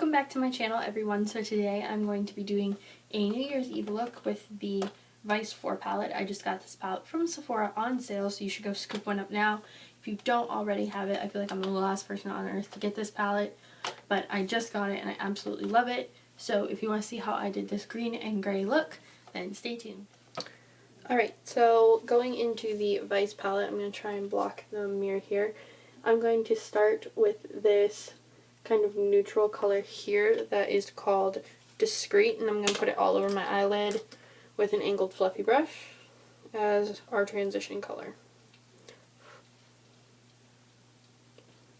Welcome back to my channel, everyone. So today I'm going to be doing a New Year's Eve look with the Vice 4 palette. I just got this palette from Sephora on sale, so you should go scoop one up now. If you don't already have it, I feel like I'm the last person on earth to get this palette, but I just got it and I absolutely love it. So if you want to see how I did this green and gray look, then stay tuned. Alright, so going into the Vice palette, I'm going to try and block the mirror here. I'm going to start with this kind of neutral color here that is called Discreet, and I'm going to put it all over my eyelid with an angled fluffy brush as our transition color.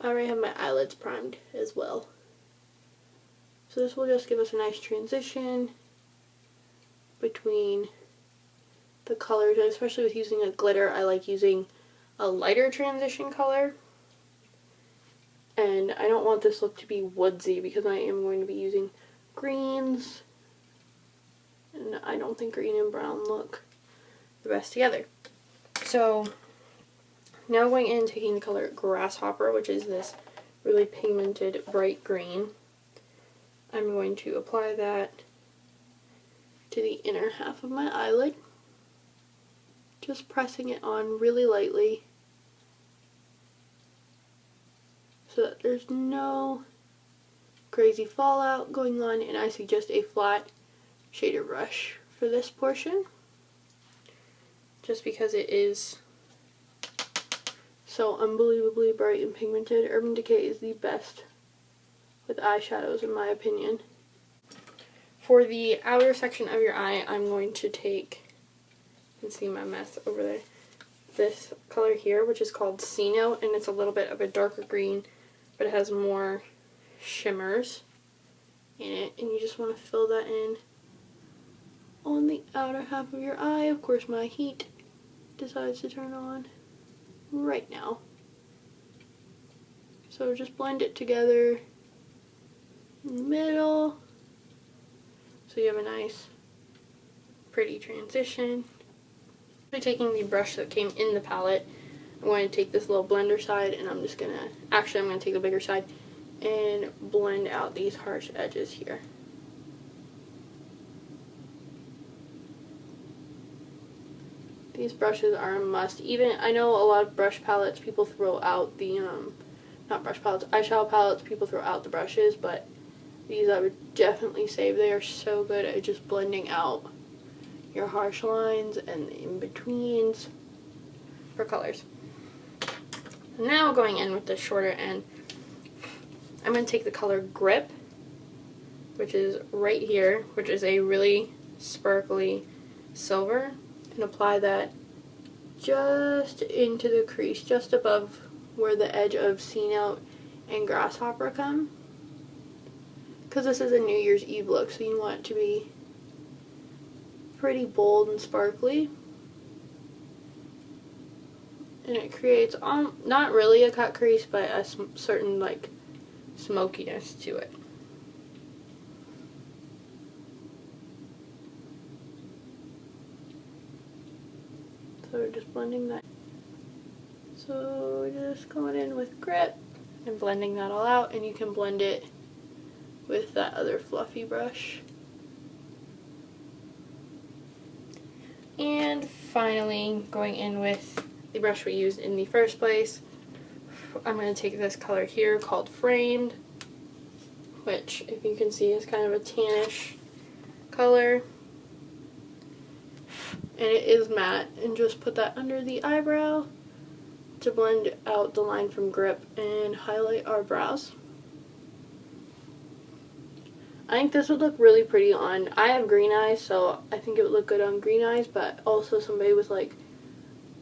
I already have my eyelids primed as well. So this will just give us a nice transition between the colors, and especially with using a glitter, I like using a lighter transition color. And I don't want this look to be woodsy because I am going to be using greens, and I don't think green and brown look the best together. So now going in and taking the color Grasshopper, which is this really pigmented bright green, I'm going to apply that to the inner half of my eyelid, just pressing it on really lightly so that there's no crazy fallout going on, and I suggest a flat shader brush for this portion just because it is so unbelievably bright and pigmented. Urban Decay is the best with eyeshadows in my opinion. For the outer section of your eye, I'm going to take, you can see my mess over there, this color here, which is called C Note, and it's a little bit of a darker green, but it has more shimmers in it, and you just want to fill that in on the outer half of your eye. Of course, my heat decides to turn on right now. So just blend it together in the middle so you have a nice, pretty transition. Taking the brush that came in the palette, I'm going to take this little blender side, and I'm going to take the bigger side and blend out these harsh edges here. These brushes are a must. Even, I know a lot of brush palettes, people throw out the, not brush palettes, eyeshadow palettes, people throw out the brushes, but these I would definitely save. They are so good at just blending out your harsh lines and the in-betweens for colors. Now going in with the shorter end, I'm going to take the color Grip, which is right here, which is a really sparkly silver, and apply that just into the crease, just above where the edge of C Note and Grasshopper come. Because this is a New Year's Eve look, so you want it to be pretty bold and sparkly. And it creates, not really a cut crease, but a certain, like, smokiness to it. So we're just blending that. So we're just going in with Grip and blending that all out, and you can blend it with that other fluffy brush. And finally, going in with the brush we used in the first place, I'm going to take this color here called Framed, which, if you can see, is kind of a tannish color, and it is matte, and just put that under the eyebrow to blend out the line from Grip and highlight our brows. I think this would look really pretty on, I have green eyes, so I think it would look good on green eyes, but also somebody with like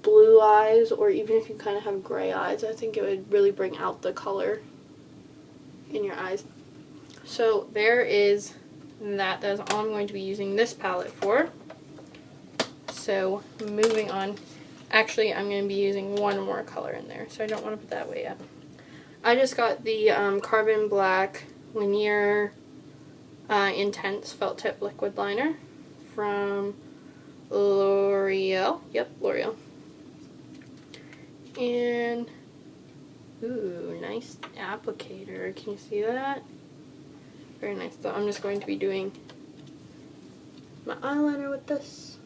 blue eyes, or even if you kind of have gray eyes, I think it would really bring out the color in your eyes. So there is that. That is all I'm going to be using this palette for. So moving on, actually I'm going to be using one more color in there, so I don't want to put that way up. I just got the Carbon Black Linear Intense Felt Tip Liquid Liner from L'Oreal. Yep, L'Oreal. And, ooh, nice applicator. Can you see that? Very nice. So I'm just going to be doing my eyeliner with this.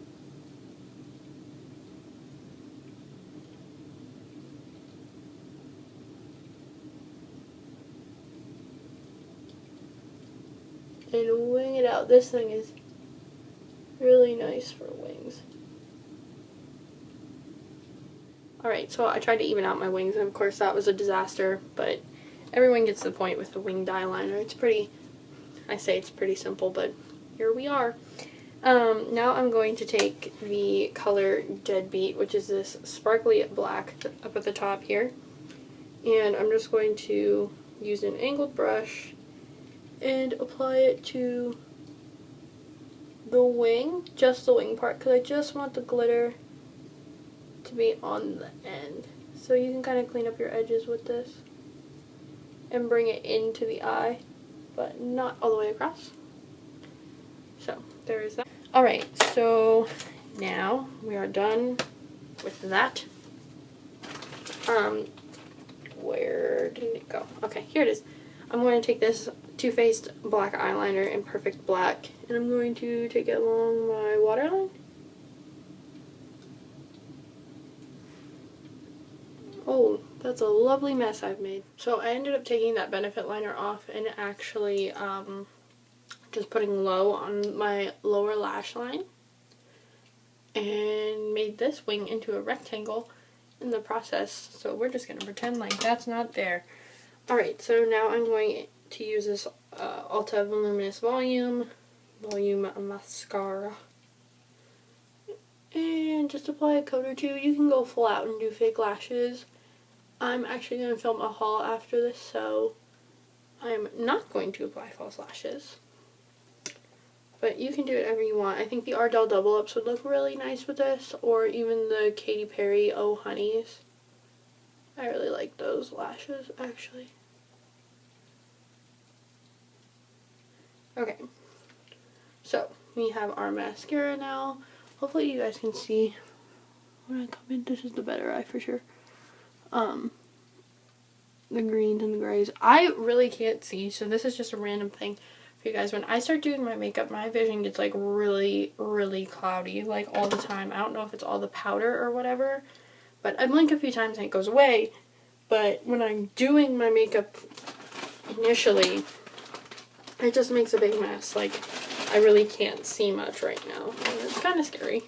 And wing it out. This thing is really nice for wings. Alright, so I tried to even out my wings, and of course that was a disaster, but everyone gets the point with the winged eyeliner. It's pretty, I say it's pretty simple, but here we are. Now I'm going to take the color Deadbeat, which is this sparkly black up at the top here, and I'm just going to use an angled brush and apply it to the wing, just the wing part, because I just want the glitter to be on the end. So you can kind of clean up your edges with this and bring it into the eye, but not all the way across. So there is that. Alright, so now we are done with that. Where did it go? Okay, here it is. I'm going to take this Too Faced black eyeliner in Perfect Black, and I'm going to take it along my waterline. Oh, that's a lovely mess I've made. So I ended up taking that Benefit liner off and actually just putting low on my lower lash line, and made this wing into a rectangle in the process. So we're just going to pretend like that's not there. Alright, so now I'm going to use this Ulta Voluminous Volume Mascara. And just apply a coat or two. You can go full out and do fake lashes. I'm actually going to film a haul after this, so I'm not going to apply false lashes. But you can do whatever you want. I think the Ardell Double Ups would look really nice with this, or even the Katy Perry Oh Honeys. I really like those lashes, actually. Okay, so we have our mascara now. Hopefully you guys can see when I come in. This is the better eye for sure. The greens and the grays. I really can't see, so this is just a random thing for you guys. When I start doing my makeup, my vision gets like really, really cloudy, like all the time. I don't know if it's all the powder or whatever, but I blink a few times and it goes away. But when I'm doing my makeup initially, it just makes a big mess. Like, I really can't see much right now, and it's kind of scary.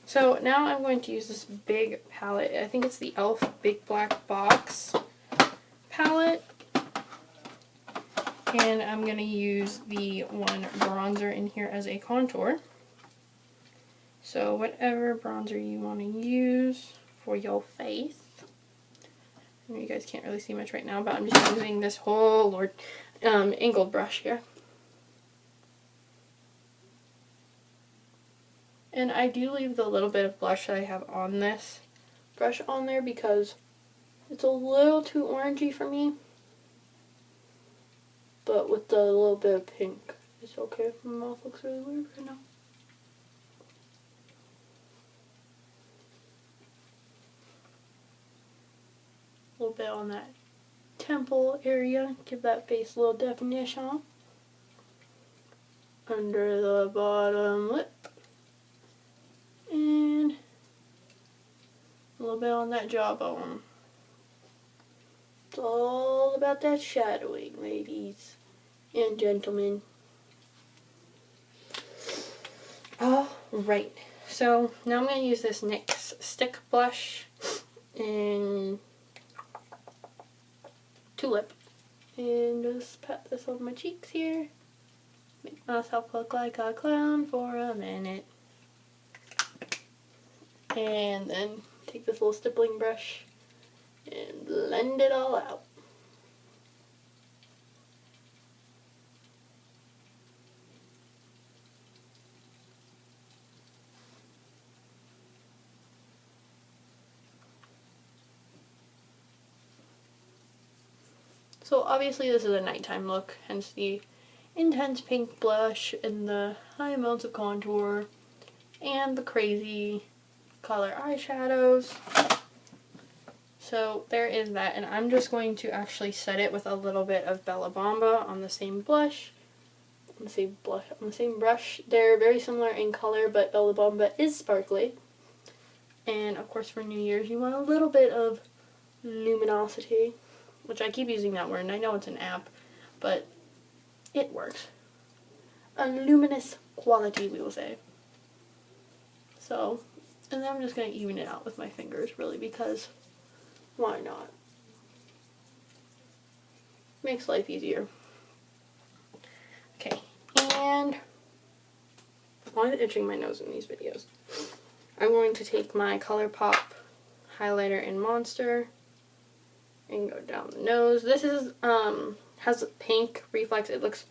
So now I'm going to use this big palette. I think it's the e.l.f. Big Black Box palette. And I'm going to use the one bronzer in here as a contour. So whatever bronzer you want to use for your face. I know you guys can't really see much right now, but I'm just using this whole angled brush here. And I do leave the little bit of blush that I have on this brush on there because it's a little too orangey for me. But with the little bit of pink, it's okay. My mouth looks really weird right now. A little bit on that temple area, give that face a little definition. Under the bottom lip. And a little bit on that jawbone. It's all about that shadowing, ladies and gentlemen. Alright, so now I'm going to use this NYX stick blush in Tulip. And just pat this on my cheeks here. Make myself look like a clown for a minute. And then take this little stippling brush and blend it all out. So obviously this is a nighttime look, hence the intense pink blush and the high amounts of contour and the crazy color eyeshadows. So there is that, and I'm just going to actually set it with a little bit of Bella Bamba on the same blush. On the same brush. They're very similar in color, but Bella Bamba is sparkly. And of course for New Year's you want a little bit of luminosity, which I keep using that word, and I know it's an app, but it works. A luminous quality, we will say. So, and then I'm just going to even it out with my fingers, really, because why not? Makes life easier. Okay, and I'm always itching my nose in these videos. I'm going to take my ColourPop highlighter in Monster and go down the nose. This is has a pink reflex. It looks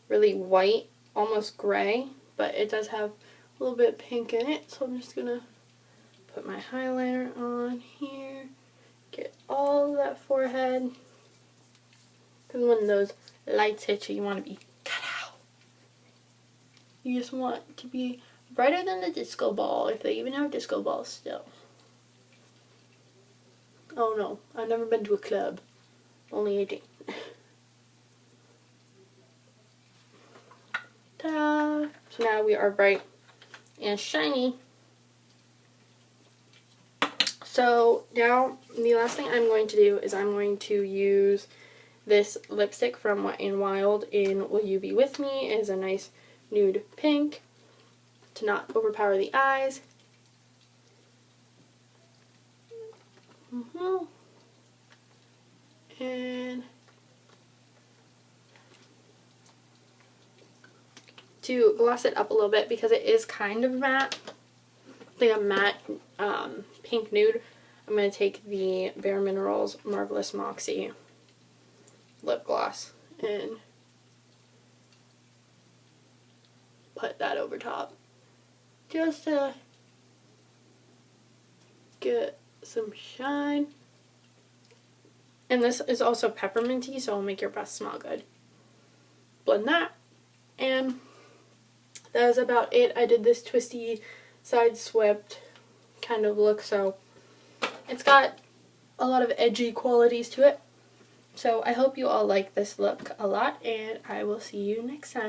really white, almost gray, but it does have a little bit of pink in it. So I'm just gonna put my highlighter on here, get all of that forehead. Because when those lights hit you, you want to be cut out. You just want to be brighter than the disco ball, if they even have disco balls still. Oh no, I've never been to a club. Only 18. Ta-da! So now we are bright and shiny. So now the last thing I'm going to do is I'm going to use this lipstick from Wet n Wild in Will You Be With Me. It is a nice nude pink to not overpower the eyes. And to gloss it up a little bit, because it is kind of matte, like a matte pink nude, I'm going to take the Bare Minerals Marvelous Moxie lip gloss and put that over top just to get some shine. And this is also pepperminty, so it'll make your breath smell good. Blend that, and that is about it. I did this twisty, side swept kind of look, so it's got a lot of edgy qualities to it. So I hope you all like this look a lot, and I will see you next time.